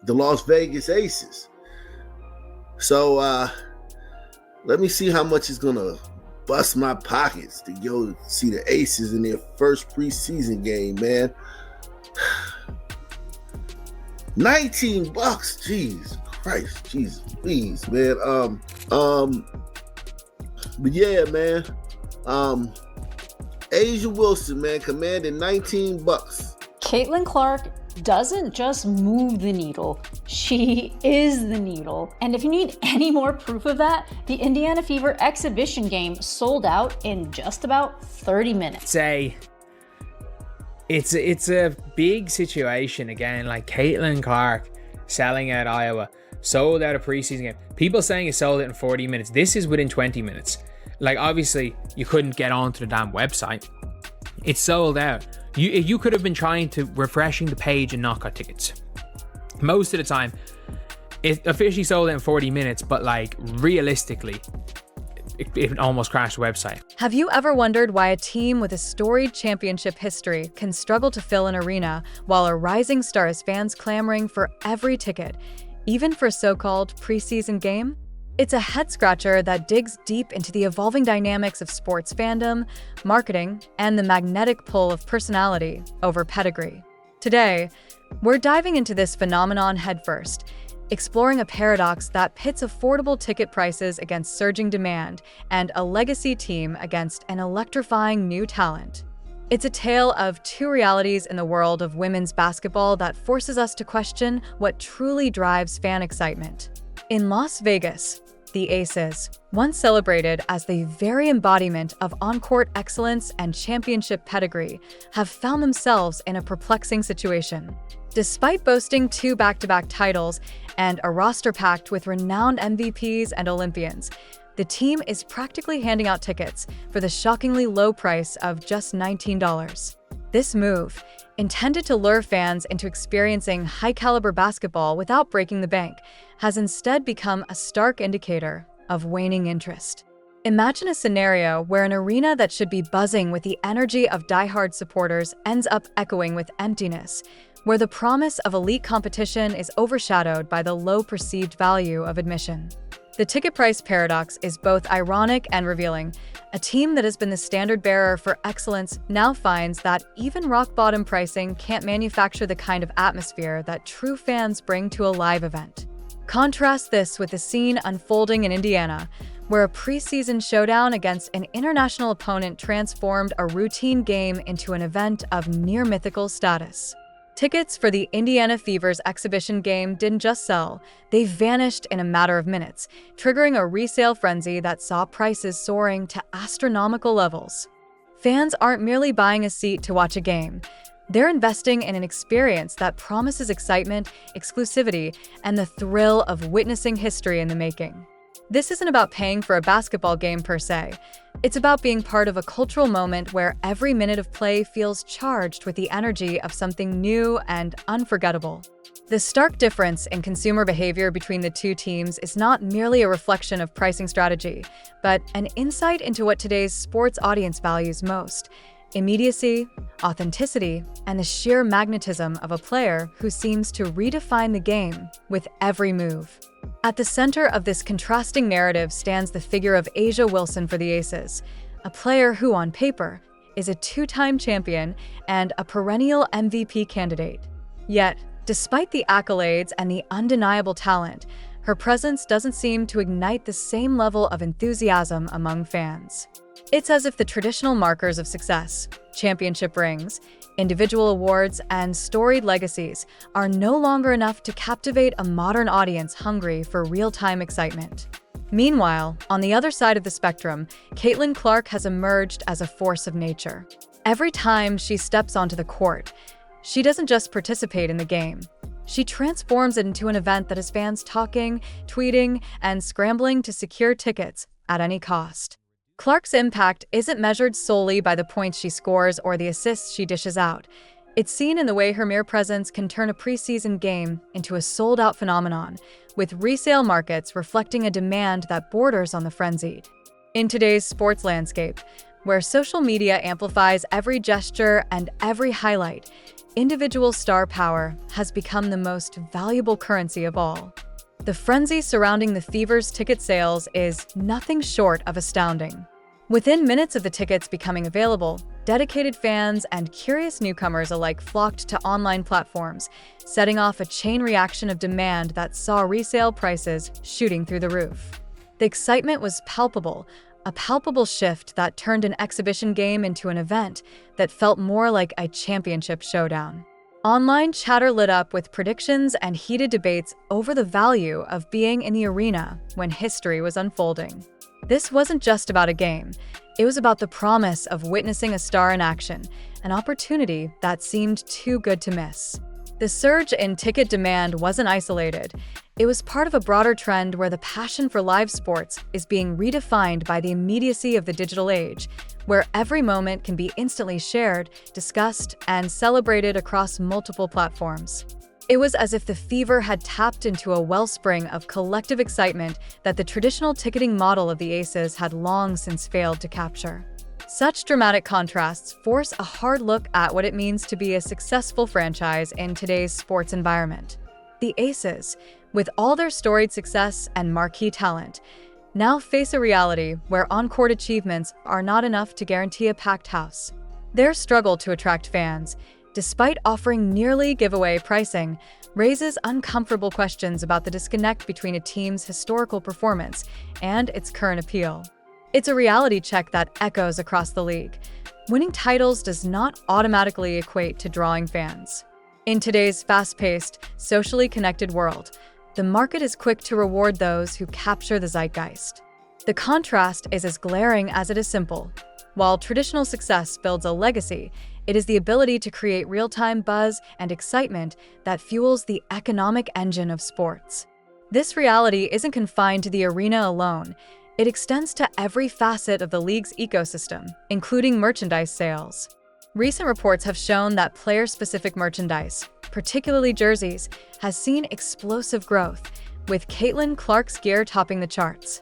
the Las Vegas Aces. So let me see how much it's gonna bust my pockets to go see the Aces in their first preseason game, man. $19. Jeez Christ, Jesus, please, man. But yeah, man. Asia Wilson, man, commanding $19. Caitlin Clark doesn't just move the needle, she is the needle. And if you need any more proof of that, the Indiana Fever exhibition game sold out in just about 30 minutes. It's a big situation again, like Caitlin Clark selling out Iowa, sold out a preseason game. People saying it sold out in 40 minutes. This is within 20 minutes. Like, obviously, you couldn't get onto the damn website. It's sold out. You could have been trying to refreshing the page and not got tickets. Most of the time, it officially sold out in 40 minutes, but like realistically, it almost crashed the website. Have you ever wondered why a team with a storied championship history can struggle to fill an arena while a rising star has fans clamoring for every ticket, even for a so-called preseason game? It's a head-scratcher that digs deep into the evolving dynamics of sports fandom, marketing, and the magnetic pull of personality over pedigree. Today, we're diving into this phenomenon headfirst, exploring a paradox that pits affordable ticket prices against surging demand and a legacy team against an electrifying new talent. It's a tale of two realities in the world of women's basketball that forces us to question what truly drives fan excitement. In Las Vegas, the Aces, once celebrated as the very embodiment of on-court excellence and championship pedigree, have found themselves in a perplexing situation. Despite boasting 2 back-to-back titles and a roster packed with renowned MVPs and Olympians, the team is practically handing out tickets for the shockingly low price of just $19. This move, intended to lure fans into experiencing high-caliber basketball without breaking the bank, has instead become a stark indicator of waning interest. Imagine a scenario where an arena that should be buzzing with the energy of diehard supporters ends up echoing with emptiness, where the promise of elite competition is overshadowed by the low perceived value of admission. The ticket price paradox is both ironic and revealing. A team that has been the standard bearer for excellence now finds that even rock-bottom pricing can't manufacture the kind of atmosphere that true fans bring to a live event. Contrast this with the scene unfolding in Indiana, where a preseason showdown against an international opponent transformed a routine game into an event of near-mythical status. Tickets for the Indiana Fever's exhibition game didn't just sell, they vanished in a matter of minutes, triggering a resale frenzy that saw prices soaring to astronomical levels. Fans aren't merely buying a seat to watch a game. They're investing in an experience that promises excitement, exclusivity, and the thrill of witnessing history in the making. This isn't about paying for a basketball game per se. It's about being part of a cultural moment where every minute of play feels charged with the energy of something new and unforgettable. The stark difference in consumer behavior between the two teams is not merely a reflection of pricing strategy, but an insight into what today's sports audience values most: immediacy, authenticity, and the sheer magnetism of a player who seems to redefine the game with every move. At the center of this contrasting narrative stands the figure of A'ja Wilson for the Aces, a player who, on paper, is a 2-time champion and a perennial MVP candidate. Yet, despite the accolades and the undeniable talent, her presence doesn't seem to ignite the same level of enthusiasm among fans. It's as if the traditional markers of success, championship rings, individual awards, and storied legacies are no longer enough to captivate a modern audience hungry for real-time excitement. Meanwhile, on the other side of the spectrum, Caitlin Clark has emerged as a force of nature. Every time she steps onto the court, she doesn't just participate in the game. She transforms it into an event that has fans talking, tweeting, and scrambling to secure tickets at any cost. Clark's impact isn't measured solely by the points she scores or the assists she dishes out. It's seen in the way her mere presence can turn a preseason game into a sold-out phenomenon, with resale markets reflecting a demand that borders on the frenzied. In today's sports landscape, where social media amplifies every gesture and every highlight, individual star power has become the most valuable currency of all. The frenzy surrounding the Fever's ticket sales is nothing short of astounding. Within minutes of the tickets becoming available, dedicated fans and curious newcomers alike flocked to online platforms, setting off a chain reaction of demand that saw resale prices shooting through the roof. The excitement was palpable, a palpable shift that turned an exhibition game into an event that felt more like a championship showdown. Online chatter lit up with predictions and heated debates over the value of being in the arena when history was unfolding. This wasn't just about a game. It was about the promise of witnessing a star in action, an opportunity that seemed too good to miss. The surge in ticket demand wasn't isolated. It was part of a broader trend where the passion for live sports is being redefined by the immediacy of the digital age, where every moment can be instantly shared, discussed, and celebrated across multiple platforms. It was as if the Fever had tapped into a wellspring of collective excitement that the traditional ticketing model of the Aces had long since failed to capture. Such dramatic contrasts force a hard look at what it means to be a successful franchise in today's sports environment. The Aces, with all their storied success and marquee talent, now face a reality where on-court achievements are not enough to guarantee a packed house. Their struggle to attract fans, despite offering nearly giveaway pricing, raises uncomfortable questions about the disconnect between a team's historical performance and its current appeal. It's a reality check that echoes across the league. Winning titles does not automatically equate to drawing fans. In today's fast-paced, socially connected world, the market is quick to reward those who capture the zeitgeist. The contrast is as glaring as it is simple. While traditional success builds a legacy, it is the ability to create real-time buzz and excitement that fuels the economic engine of sports. This reality isn't confined to the arena alone. It extends to every facet of the league's ecosystem, including merchandise sales. Recent reports have shown that player-specific merchandise, particularly jerseys, has seen explosive growth, with Caitlin Clark's gear topping the charts.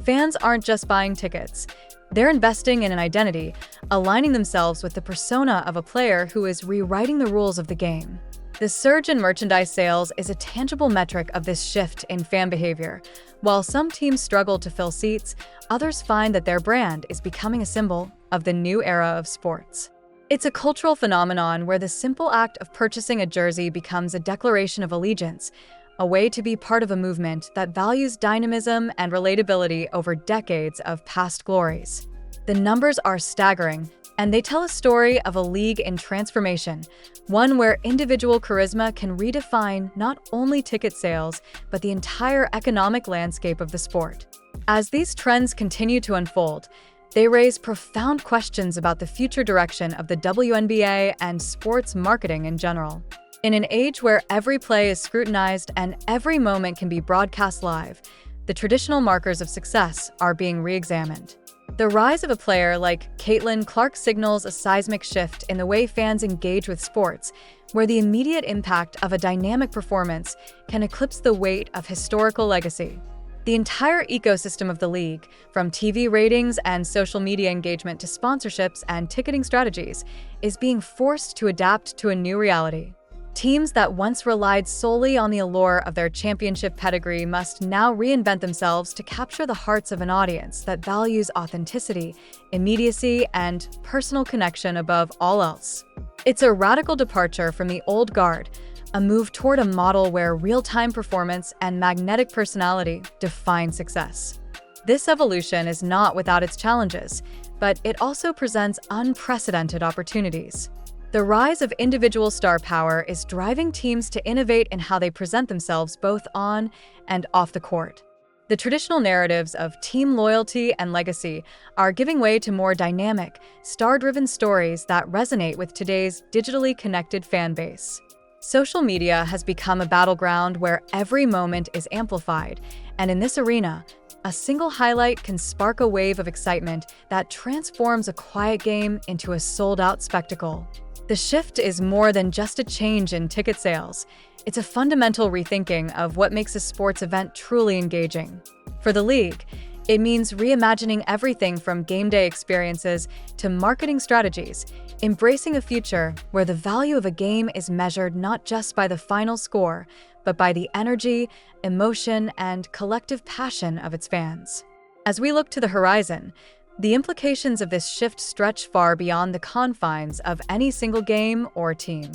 Fans aren't just buying tickets. They're investing in an identity, aligning themselves with the persona of a player who is rewriting the rules of the game. The surge in merchandise sales is a tangible metric of this shift in fan behavior. While some teams struggle to fill seats, others find that their brand is becoming a symbol of the new era of sports. It's a cultural phenomenon where the simple act of purchasing a jersey becomes a declaration of allegiance, a way to be part of a movement that values dynamism and relatability over decades of past glories. The numbers are staggering, and they tell a story of a league in transformation, one where individual charisma can redefine not only ticket sales, but the entire economic landscape of the sport. As these trends continue to unfold, they raise profound questions about the future direction of the WNBA and sports marketing in general. In an age where every play is scrutinized and every moment can be broadcast live, the traditional markers of success are being re-examined. The rise of a player like Caitlin Clark signals a seismic shift in the way fans engage with sports, where the immediate impact of a dynamic performance can eclipse the weight of historical legacy. The entire ecosystem of the league, from TV ratings and social media engagement to sponsorships and ticketing strategies, is being forced to adapt to a new reality. Teams that once relied solely on the allure of their championship pedigree must now reinvent themselves to capture the hearts of an audience that values authenticity, immediacy, and personal connection above all else. It's a radical departure from the old guard, a move toward a model where real-time performance and magnetic personality define success. This evolution is not without its challenges, but it also presents unprecedented opportunities. The rise of individual star power is driving teams to innovate in how they present themselves both on and off the court. The traditional narratives of team loyalty and legacy are giving way to more dynamic, star-driven stories that resonate with today's digitally connected fan base. Social media has become a battleground where every moment is amplified, and in this arena, a single highlight can spark a wave of excitement that transforms a quiet game into a sold-out spectacle. The shift is more than just a change in ticket sales. It's a fundamental rethinking of what makes a sports event truly engaging. For the league, It means reimagining everything from game day experiences to marketing strategies, embracing a future where the value of a game is measured not just by the final score, but by the energy, emotion, and collective passion of its fans. As we look to the horizon, the implications of this shift stretch far beyond the confines of any single game or team.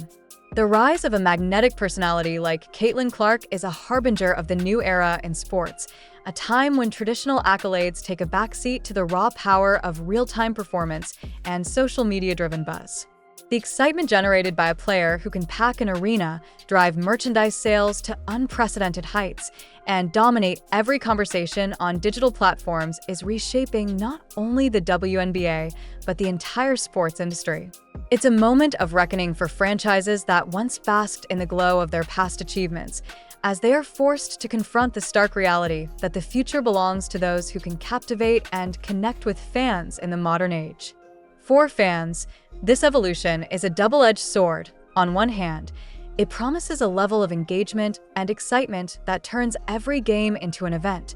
The rise of a magnetic personality like Caitlin Clark is a harbinger of the new era in sports, a time when traditional accolades take a backseat to the raw power of real-time performance and social media-driven buzz. The excitement generated by a player who can pack an arena, drive merchandise sales to unprecedented heights, and dominate every conversation on digital platforms is reshaping not only the WNBA, but the entire sports industry. It's a moment of reckoning for franchises that once basked in the glow of their past achievements, as they are forced to confront the stark reality that the future belongs to those who can captivate and connect with fans in the modern age. For fans, this evolution is a double-edged sword. On one hand, it promises a level of engagement and excitement that turns every game into an event.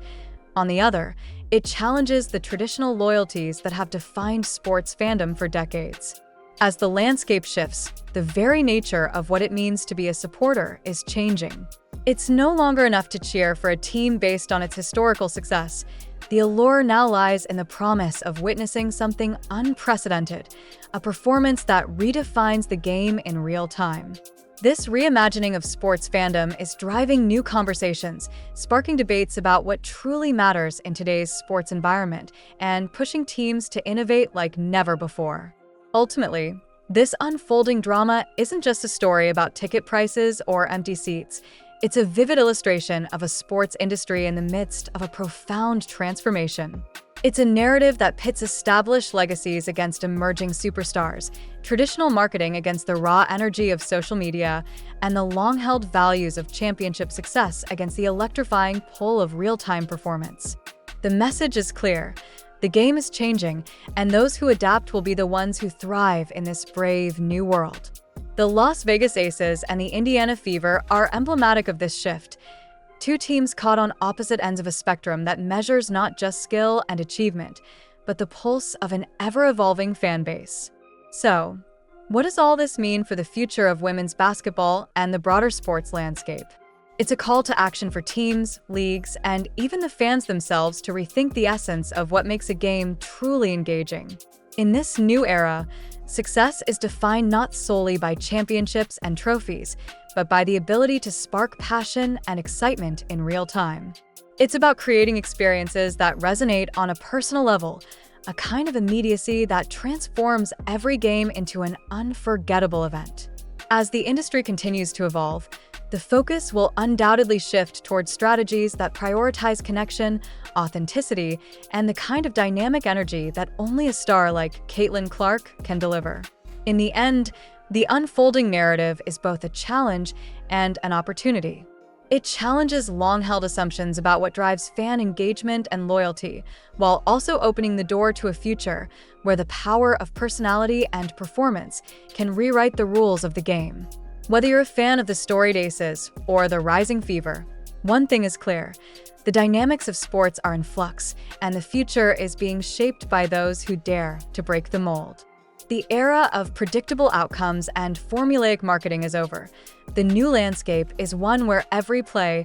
On the other, it challenges the traditional loyalties that have defined sports fandom for decades. As the landscape shifts, the very nature of what it means to be a supporter is changing. It's no longer enough to cheer for a team based on its historical success. The allure now lies in the promise of witnessing something unprecedented, a performance that redefines the game in real time. This reimagining of sports fandom is driving new conversations, sparking debates about what truly matters in today's sports environment, and pushing teams to innovate like never before. Ultimately, this unfolding drama isn't just a story about ticket prices or empty seats. It's a vivid illustration of a sports industry in the midst of a profound transformation. It's a narrative that pits established legacies against emerging superstars, traditional marketing against the raw energy of social media, and the long-held values of championship success against the electrifying pull of real-time performance. The message is clear. The game is changing, and those who adapt will be the ones who thrive in this brave new world. The Las Vegas Aces and the Indiana Fever are emblematic of this shift. Two teams caught on opposite ends of a spectrum that measures not just skill and achievement, but the pulse of an ever-evolving fan base. So, what does all this mean for the future of women's basketball and the broader sports landscape? It's a call to action for teams, leagues, and even the fans themselves to rethink the essence of what makes a game truly engaging. In this new era, success is defined not solely by championships and trophies, but by the ability to spark passion and excitement in real time. It's about creating experiences that resonate on a personal level, a kind of immediacy that transforms every game into an unforgettable event. As the industry continues to evolve, the focus will undoubtedly shift towards strategies that prioritize connection, authenticity, and the kind of dynamic energy that only a star like Caitlin Clark can deliver. In the end, the unfolding narrative is both a challenge and an opportunity. It challenges long-held assumptions about what drives fan engagement and loyalty, while also opening the door to a future where the power of personality and performance can rewrite the rules of the game. Whether you're a fan of the storied Aces or the rising Fever, one thing is clear: the dynamics of sports are in flux, and the future is being shaped by those who dare to break the mold. The era of predictable outcomes and formulaic marketing is over. The new landscape is one where every play,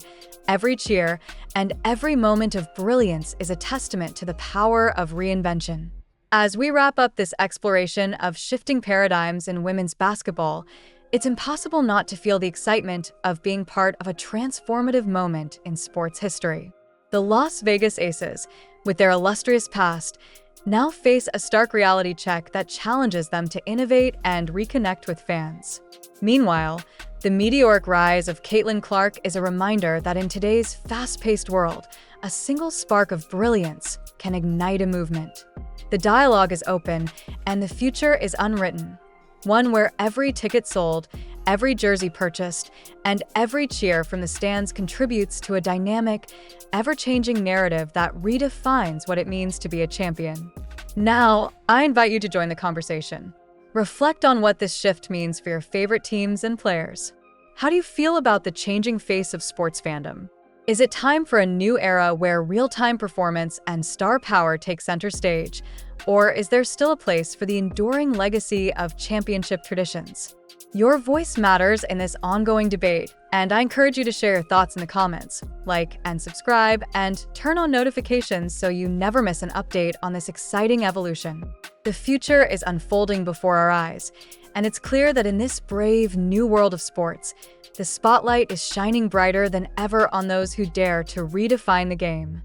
every cheer, and every moment of brilliance is a testament to the power of reinvention. As we wrap up this exploration of shifting paradigms in women's basketball, it's impossible not to feel the excitement of being part of a transformative moment in sports history. The Las Vegas Aces, with their illustrious past, now face a stark reality check that challenges them to innovate and reconnect with fans. Meanwhile, the meteoric rise of Caitlin Clark is a reminder that in today's fast-paced world, a single spark of brilliance can ignite a movement. The dialogue is open, and the future is unwritten. One where every ticket sold, every jersey purchased, and every cheer from the stands contributes to a dynamic, ever-changing narrative that redefines what it means to be a champion. Now, I invite you to join the conversation. Reflect on what this shift means for your favorite teams and players. How do you feel about the changing face of sports fandom? Is it time for a new era where real-time performance and star power take center stage? Or is there still a place for the enduring legacy of championship traditions? Your voice matters in this ongoing debate, and I encourage you to share your thoughts in the comments. Like and subscribe, and turn on notifications so you never miss an update on this exciting evolution. The future is unfolding before our eyes, and it's clear that in this brave new world of sports, the spotlight is shining brighter than ever on those who dare to redefine the game.